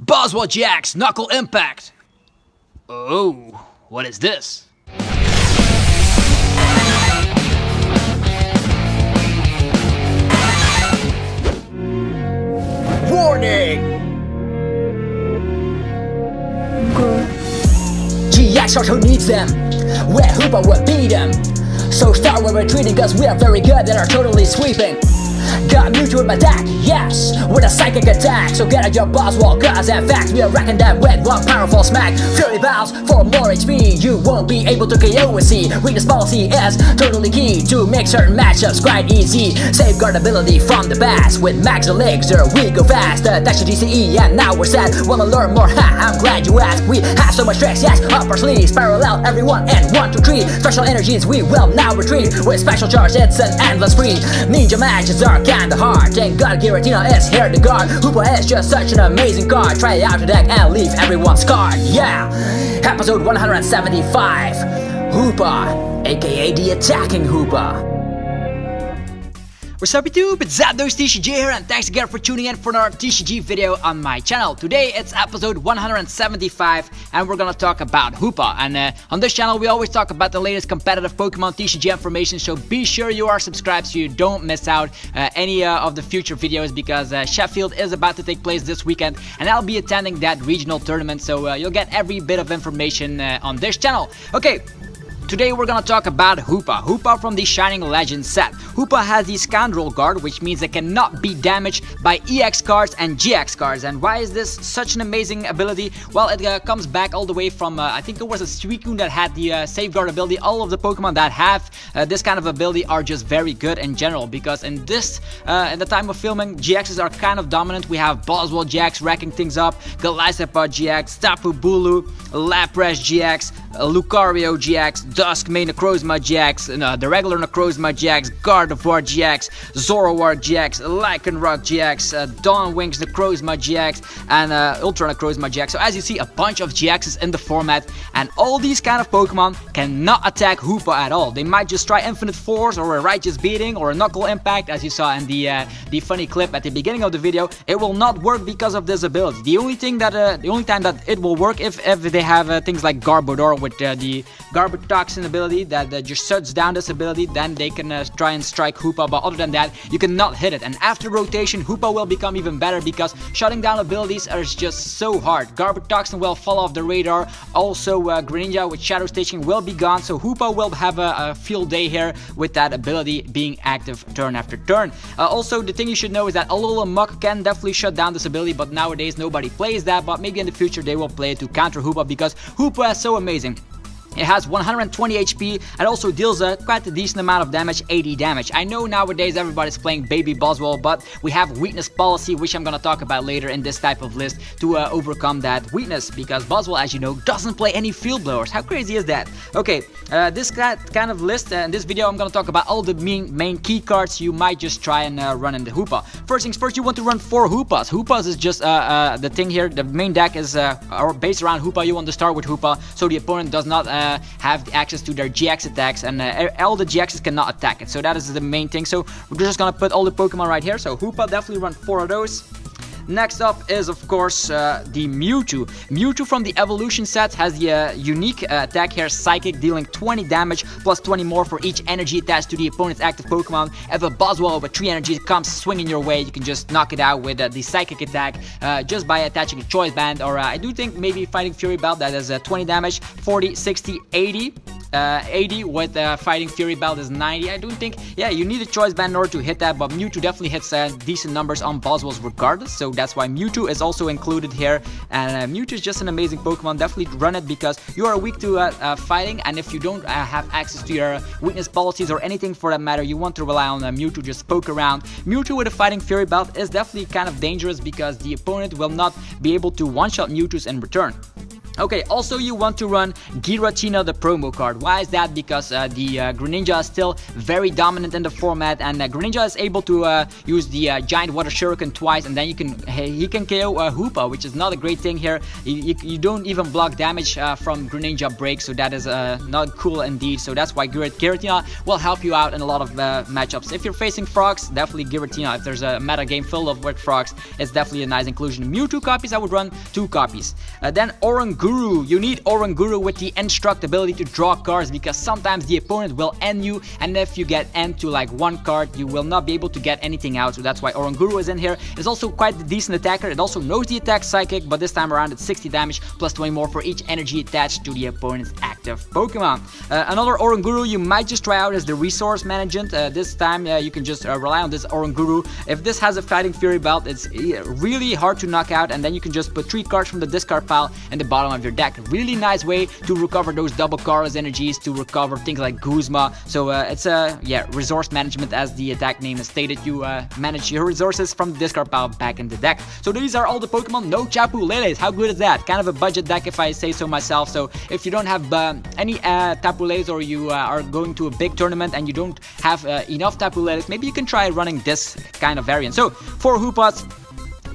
Boswell GX Knuckle Impact. Oh, what is this? Warning! GX are who needs them, where Hoopa will beat them. So start with retreating, cause we are very good and are totally sweeping. Got Mewtwo in my deck, yes, with a psychic attack. So get out your Boswell, cause in fact we are wrecking them with one powerful smack. Fury Bounce for more HP, you won't be able to KO with C. Weakness policy is totally key to make certain matchups quite easy. Safeguard ability from the past, with max elixir we go fast. That's your DCE and now we're set. Wanna learn more? Ha, I'm glad you asked. We have so much tricks, yes, up our sleeves. Parallel everyone and 1, 2, 3. Special energies we will now retreat. With special charge it's an endless spree. Ninja matches are kinda hard. Thank God Giratina is here to guard. Hoopa is just such an amazing card. Try out the deck and leave everyone scarred. Yeah! Episode 175. Hoopa, aka the attacking Hoopa. What's up YouTube, it's Zapdos TCG here, and thanks again for tuning in for another TCG video on my channel. Today it's episode 175 and we're gonna talk about Hoopa. And on this channel we always talk about the latest competitive Pokemon TCG information, so be sure you are subscribed so you don't miss out any of the future videos, because Sheffield is about to take place this weekend and I'll be attending that regional tournament, so you'll get every bit of information on this channel. Okay. Today we're gonna talk about Hoopa. Hoopa from the Shining Legends set. Hoopa has the Scoundrel guard, which means it cannot be damaged by EX cards and GX cards. And why is this such an amazing ability? Well, it comes back all the way from, I think it was a Suicune that had the Safeguard ability. All of the Pokemon that have this kind of ability are just very good in general, because in this, in the time of filming, GXs are kind of dominant. We have Boswell GX wrecking things up, Galisapa GX, Tapu Bulu, Lapras GX, Lucario GX, Duskmane Necrozma GX, the regular Necrozma GX, Gardevoir GX, Zoroark GX, Lycanroc GX, Dawn Wings Necrozma GX, and Ultra Necrozma GX. So as you see, a bunch of GXs in the format, and all these kind of Pokemon cannot attack Hoopa at all. They might just try Infinite Force or a Righteous Beating or a Knuckle Impact, as you saw in the funny clip at the beginning of the video. It will not work because of this ability. The only time that it will work if they have things like Garbodor with the Garbotoxin ability that just shuts down this ability, then they can try and strike Hoopa, but other than that you cannot hit it. And after rotation, Hoopa will become even better, because shutting down abilities are just so hard. Garbotoxin will fall off the radar. Also Greninja with Shadow Stitching will be gone, so Hoopa will have a field day here with that ability being active turn after turn. Also, the thing you should know is that Alola Muk can definitely shut down this ability, but nowadays nobody plays that. But maybe in the future they will play it to counter Hoopa, because Hoopa is so amazing. It has 120 HP and also deals quite a decent amount of damage, 80 damage. I know nowadays everybody's playing Baby Boswell, but we have weakness policy, which I'm gonna talk about later in this type of list, to overcome that weakness, because Boswell, as you know, doesn't play any field blowers. How crazy is that? Okay, this kind of list, in this video I'm gonna talk about all the main key cards you might just try and run in the Hoopa. First things first, you want to run 4 Hoopas. Hoopas is just the thing here. The main deck is based around Hoopa. You want to start with Hoopa, so the opponent does not have access to their GX attacks, and all the GXs cannot attack it. So that is the main thing. So we're just gonna put all the Pokemon right here. So Hoopa, definitely run 4 of those. Next up is, of course, the Mewtwo. Mewtwo from the Evolution set has the unique attack here, Psychic, dealing 20 damage plus 20 more for each energy attached to the opponent's active Pokemon. If a Boswell with 3 energy comes swinging your way, you can just knock it out with the Psychic attack just by attaching a Choice Band, or I do think maybe Fighting Fury Belt, that is 20 damage, 40, 60, 80. 80 with Fighting Fury Belt is 90. I don't think, yeah, you need a Choice Band in order to hit that, but Mewtwo definitely hits decent numbers on Boswells regardless, so that's why Mewtwo is also included here. And Mewtwo is just an amazing Pokemon. Definitely run it, because you are weak to fighting, and if you don't have access to your weakness policies or anything for that matter, you want to rely on Mewtwo, just poke around. Mewtwo with a Fighting Fury Belt is definitely kind of dangerous, because the opponent will not be able to one-shot Mewtwo's in return. Okay, also you want to run Giratina, the promo card. Why is that? Because the Greninja is still very dominant in the format, and Greninja is able to use the giant water shuriken twice, and then he can KO Hoopa, which is not a great thing here. You don't even block damage from Greninja break, so that is not cool indeed. So that's why Giratina will help you out in a lot of matchups. If you're facing frogs, definitely Giratina. If there's a meta game filled with frogs, it's definitely a nice inclusion. Mewtwo copies, I would run 2 copies. Then Oranguru. You need Oranguru with the Instruct ability to draw cards, because sometimes the opponent will end you, and if you get end to like 1 card, you will not be able to get anything out. So that's why Oranguru is in here. It's also quite a decent attacker. It also knows the attack Psychic, but this time around it's 60 damage plus 20 more for each energy attached to the opponent's active Pokemon. Another Oranguru you might just try out is the Resource Management. This time you can just rely on this Oranguru. If this has a Fighting Fury belt, it's really hard to knock out, and then you can just put 3 cards from the discard pile in the bottom of your deck. Really nice way to recover those double Carlos energies, to recover things like Guzma. So it's resource management, as the attack name is stated. You manage your resources from the discard pile back in the deck. So these are all the Pokemon. No Tapu Leles. How good is that? Kind of a budget deck, if I say so myself. So if you don't have any Tapu Leles, or you are going to a big tournament and you don't have enough Tapu Leles, maybe you can try running this kind of variant. So 4 Hoopas,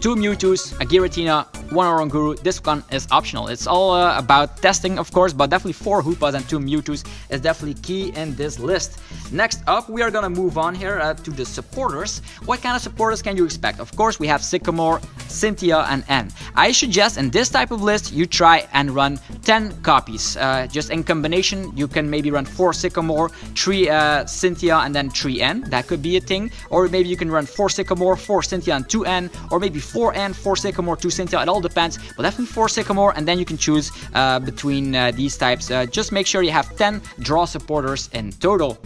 2 Mewtwo's, a Giratina, 1 Oranguru. This one is optional. It's all about testing, of course, but definitely 4 Hoopas and 2 Mewtwo's is definitely key in this list. Next up, we are gonna move on here to the supporters. What kind of supporters can you expect? Of course, we have Sycamore, Cynthia, and N. I suggest in this type of list, you try and run 10 copies. Just in combination, you can maybe run 4 Sycamore, 3 Cynthia, and then 3 N. That could be a thing. Or maybe you can run 4 Sycamore, 4 Cynthia, and 2 N. Or maybe 4 N, 4 Sycamore, 2 Cynthia. It all depends, but definitely 4 Sycamore, and then you can choose between these types. Just make sure you have 10 draw supporters in total.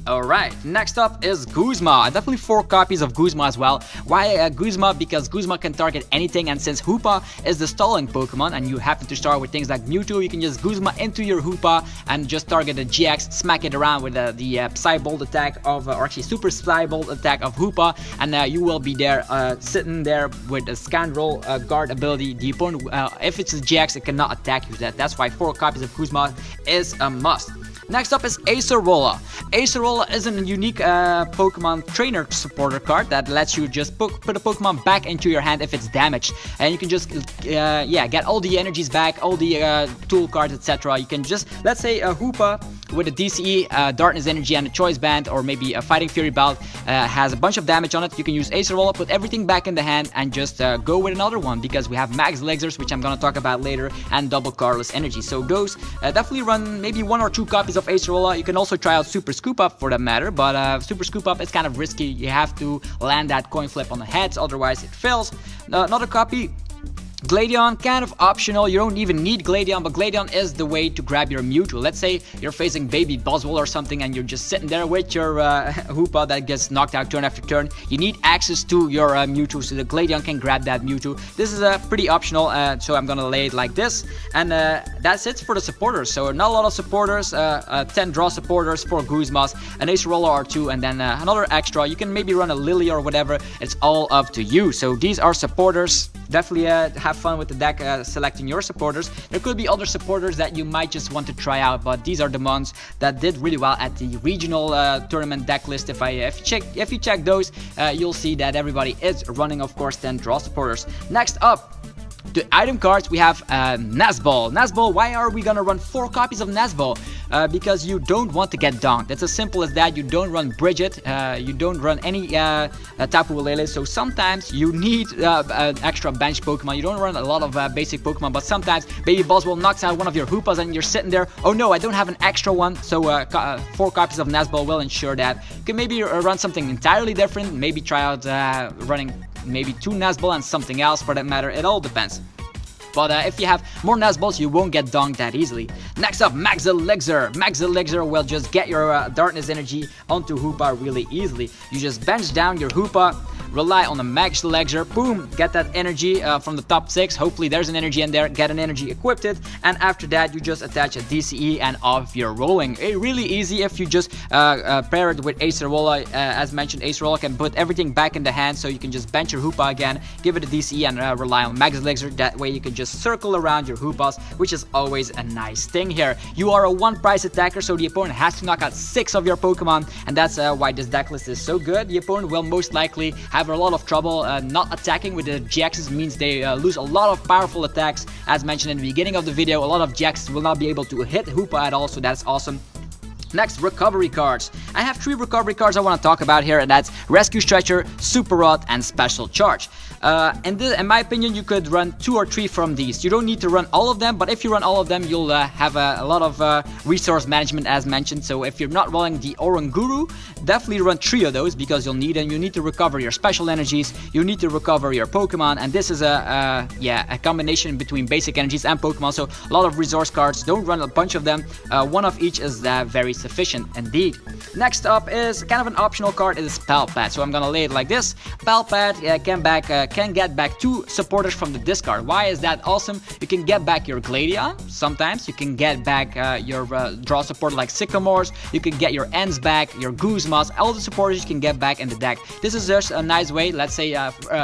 Alright, next up is Guzma. Definitely 4 copies of Guzma as well. Why Guzma? Because Guzma can target anything, and since Hoopa is the stalling Pokemon and you happen to start with things like Mewtwo, you can just Guzma into your Hoopa and just target the GX, smack it around with the Psy-Bolt attack of, or actually Super Psy-Bolt attack of Hoopa, and you will be there sitting there with a Scoundrel guard ability. The opponent, if it's a GX, it cannot attack you. That's why 4 copies of Guzma is a must. Next up is Acerola. Acerola is a unique Pokemon trainer supporter card that lets you just put a Pokemon back into your hand if it's damaged, and you can just get all the energies back, all the tool cards, etc. You can just, let's say a Hoopa with a DCE, Darkness Energy, and a Choice Band, or maybe a Fighting Fury belt has a bunch of damage on it. You can use Acerola, put everything back in the hand, and just go with another one, because we have Max Legsers, which I'm gonna talk about later, and double Carlos Energy. So those definitely run maybe 1 or 2 copies of Acerola. You can also try out Super Scoop Up for that matter, but Super Scoop Up is kind of risky. You have to land that coin flip on the heads, otherwise it fails. Another copy, Gladion, kind of optional. You don't even need Gladion, but Gladion is the way to grab your Mewtwo. Let's say you're facing Baby Buzzwole or something, and you're just sitting there with your Hoopa that gets knocked out turn after turn. You need access to your Mewtwo, so the Gladion can grab that Mewtwo. This is pretty optional, so I'm gonna lay it like this. And that's it for the supporters. So not a lot of supporters, 10 draw supporters, 4 Guzmas, an Acerola or 2, and then another extra. You can maybe run a Lily or whatever. It's all up to you. So these are supporters. Definitely have fun with the deck selecting your supporters. There could be other supporters that you might just want to try out, but these are the ones that did really well at the regional tournament deck list. If you check those, you'll see that everybody is running, of course, 10 draw supporters. Next up, the item cards, we have Nazball. Nazball, why are we gonna run 4 copies of Nazball? Because you don't want to get donked. It's as simple as that. You don't run Bridget, you don't run any Tapu Lele, so sometimes you need an extra bench Pokemon. You don't run a lot of basic Pokemon, but sometimes Baby Buzzwole knocks out one of your Hoopas and you're sitting there, oh no, I don't have an extra one, so 4 copies of Nazball will ensure that. You can maybe run something entirely different, maybe try out running maybe 2 Nazball and something else for that matter. It all depends. But if you have more Nazballs, you won't get donked that easily. Next up, Max Elixir. Max Elixir will just get your Darkness Energy onto Hoopa really easily. You just bench down your Hoopa, rely on the Max Elixir, boom, get that energy from the top 6. Hopefully there's an energy in there, get an energy equipped it, and after that you just attach a DCE and off you're rolling. Really easy if you just pair it with Acerola. As mentioned, Acerola can put everything back in the hand, so you can just bench your Hoopa again, give it a DCE, and rely on Max Elixir. That way you can just just circle around your Hoopas, which is always a nice thing here. You are a 1-price attacker, so the opponent has to knock out 6 of your Pokemon, and that's why this deck list is so good. The opponent will most likely have a lot of trouble not attacking with the GXs. Means they lose a lot of powerful attacks. As mentioned in the beginning of the video, a lot of GXs will not be able to hit Hoopa at all, so that's awesome. Next, recovery cards. I have 3 recovery cards I want to talk about here, and that's Rescue Stretcher, Super Rod, and Special Charge. In my opinion, you could run 2 or 3 from these. You don't need to run all of them, but if you run all of them, you'll have a lot of resource management as mentioned. So if you're not running the Oranguru, definitely run 3 of those because you'll need them. You need to recover your special energies, you need to recover your Pokemon, and this is a combination between basic energies and Pokemon. So a lot of resource cards. Don't run a bunch of them. 1 of each is very sufficient indeed. Next up is kind of an optional card, is Pal Pad. So I'm gonna lay it like this. Pal Pad can get back 2 supporters from the discard. Why is that awesome? You can get back your Gladion, sometimes you can get back your draw support like Sycamores, you can get your Ents back, your Guzmas, all the supporters you can get back in the deck. This is just a nice way. Let's say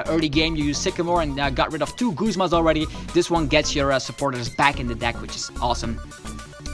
early game you use Sycamore and got rid of 2 Guzmas already. This one gets your supporters back in the deck, which is awesome.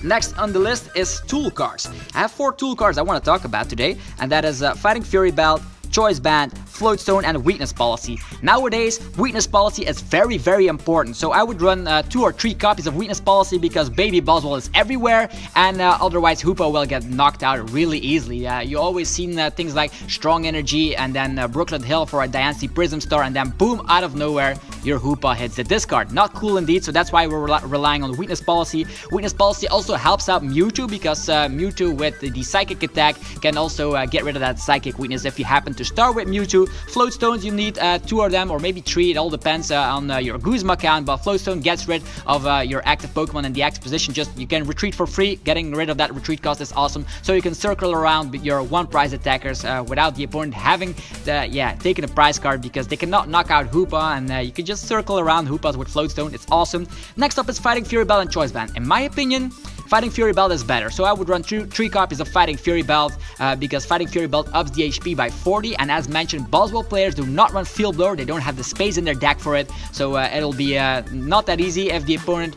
Next on the list is tool cards. I have 4 tool cards I want to talk about today, and that is Fighting Fury Belt, Choice Band, Floatstone, and Weakness Policy. Nowadays, Weakness Policy is very, very important. So I would run 2 or 3 copies of Weakness Policy because Baby Boswell is everywhere, and otherwise Hoopa will get knocked out really easily. You always seen things like Strong Energy and then Brooklyn Hill for a Diancie Prism Star, and then boom, out of nowhere, your Hoopa hits the discard. Not cool indeed, so that's why we're relying on Weakness Policy. Weakness Policy also helps out Mewtwo because Mewtwo with the Psychic attack can also get rid of that Psychic weakness if you happen to start with Mewtwo. Floatstones, you need 2 of them or maybe 3, it all depends on your Guzma count, but Floatstone gets rid of your active Pokemon in the X position. Just you can retreat for free. Getting rid of that retreat cost is awesome, so you can circle around with your 1-prize attackers without the opponent having taken a prize card, because they cannot knock out Hoopa, and you can just circle around Hoopas with Floatstone. It's awesome. Next up is Fighting Fury Belt and Choice Band. In my opinion, Fighting Fury Belt is better, so I would run 3 copies of Fighting Fury Belt because Fighting Fury Belt ups the HP by 40, and as mentioned, Boswell players do not run Field Blower. They don't have the space in their deck for it, so it'll be not that easy if the opponent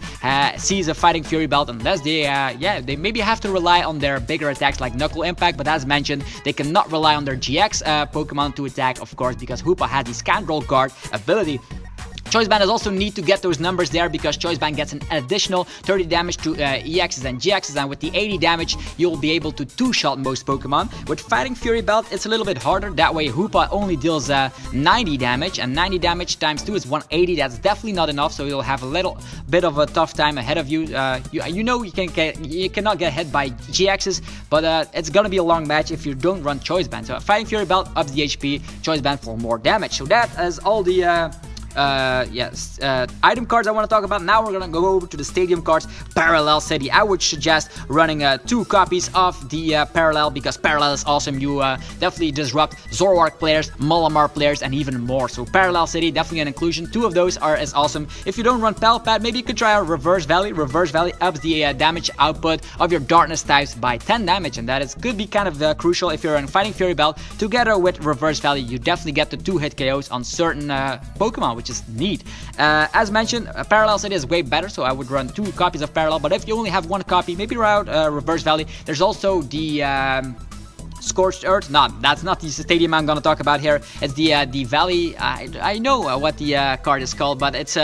sees a Fighting Fury Belt, unless they maybe have to rely on their bigger attacks like Knuckle Impact, but as mentioned, they cannot rely on their GX Pokemon to attack, of course, because Hoopa has the Scoundrel Guard ability. Choice Band is also need to get those numbers there because Choice Band gets an additional 30 damage to EXs and GXs, and with the 80 damage you'll be able to 2-shot most Pokemon. With Fighting Fury Belt it's a little bit harder. That way Hoopa only deals 90 damage, and 90 damage times 2 is 180. That's definitely not enough, so you'll have a little bit of a tough time ahead of you. You cannot get hit by GXs, but it's gonna be a long match if you don't run Choice Band. So Fighting Fury Belt ups the HP, Choice Band for more damage. So that is all the item cards I want to talk about. Now we're gonna go over to the stadium cards. Parallel City, I would suggest running 2 copies of the Parallel, because Parallel is awesome. You definitely disrupt Zoroark players, Malamar players, and even more. So Parallel City, definitely an inclusion. 2 of those is awesome. If you don't run Pal Pad, maybe you could try out Reverse Valley. Reverse Valley ups the damage output of your Darkness types by 10 damage, and that could be kind of crucial if you're in Fighting Fury Belt. Together with Reverse Valley, you definitely get the 2-hit KOs on certain Pokemon, which is neat. As mentioned, Parallel City is way better, so I would run 2 copies of Parallel, but if you only have 1 copy, maybe route Reverse Valley. There's also the Scorched Earth. No, that's not the stadium I'm gonna talk about here. It's the Valley. I know what the card is called, but it's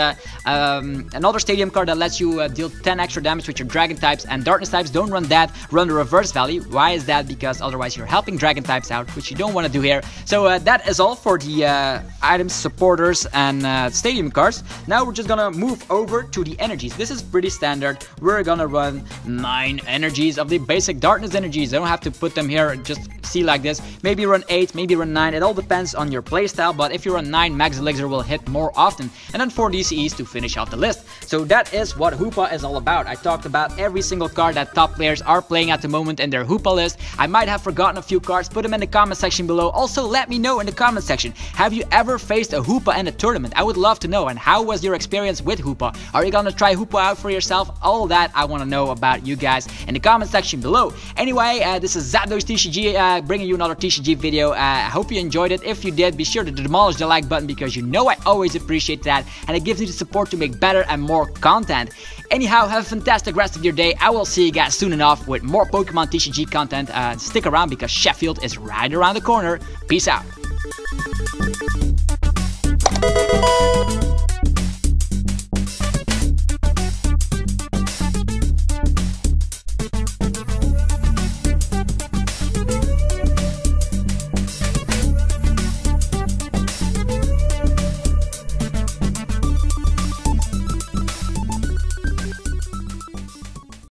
another stadium card that lets you deal 10 extra damage with your Dragon types and Darkness types. Don't run that. Run the Reverse Valley. Why is that? Because otherwise you're helping Dragon types out, which you don't want to do here. So that is all for the items, supporters, and stadium cards. Now we're just gonna move over to the energies. This is pretty standard. We're gonna run 9 energies of the basic Darkness energies. I don't have to put them here. Just see like this. Maybe run 8, maybe run 9. It all depends on your playstyle, but if you run 9, Max Elixir will hit more often. And then 4 DCEs to finish off the list. So that is what Hoopa is all about. I talked about every single card that top players are playing at the moment in their Hoopa list. I might have forgotten a few cards. Put them in the comment section below. Also, let me know in the comment section, have you ever faced a Hoopa in a tournament? I would love to know. And how was your experience with Hoopa? Are you gonna try Hoopa out for yourself? All that I want to know about you guys in the comment section below. Anyway, this is Zapdos TCG bringing you another TCG video. I hope you enjoyed it. If you did, be sure to demolish the like button because you know I always appreciate that, and it gives me the support to make better and more content. Anyhow, have a fantastic rest of your day. I will see you guys soon enough with more Pokemon TCG content. Stick around because Sheffield is right around the corner. Peace out.